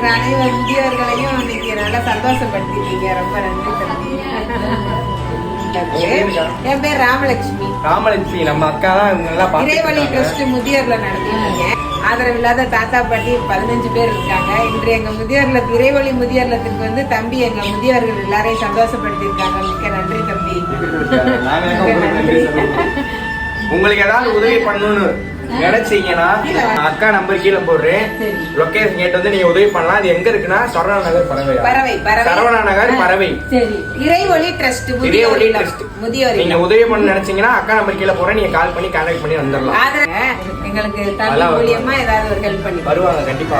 இருக்கிற அனைவரு முதியோர்களையும் இன்னைக்கு நல்லா சந்தோஷப்படுத்திட்டீங்க. ரொம்ப நன்றி தம்பி. என் பேர் ராமலட்சுமி. ராமலட்சுமி நம்ம அக்கா தான். இறைவழி ட்ரஸ்ட் முதியோர்ல நடத்திருக்கீங்க. ஆதரவில்லாத தாத்தா பாட்டி 15 பேர் இருக்காங்க. இன்று எங்க முதியோர்ல இறைவழி முதியோர்லத்துக்கு வந்து தம்பி எங்க முதியோர்கள் எல்லாரையும் சந்தோஷப்படுத்திருக்காங்க. மிக்க நன்றி தம்பி. உங்களுக்கு ஏதாவது உதவி பண்ணணும்னு நினைச்சீங்கன்னா அக்கா நம்பர் கீழே போடுறேன். லொகேஷன் கேட்டு வந்து நீங்க உதவி பண்ணலாம். அது எங்க இருக்குன்னா சரவணா நகர் பறவை. சரவணா நகர் பறவை. இறைவழி ட்ரஸ்ட் முதியோர். நீங்க உதவி பண்ண நினைச்சீங்கன்னா அக்கா நம்பர் கீழே போடுறேன். நீங்க கால் பண்ணி கான்டாக்ட் பண்ணி வந்துடலாம். எங்களுக்கு தமிழ் மூலியமா ஏதாவது ஒரு ஹெல்ப் பண்ணி வருவாங்க கண்டிப்பா.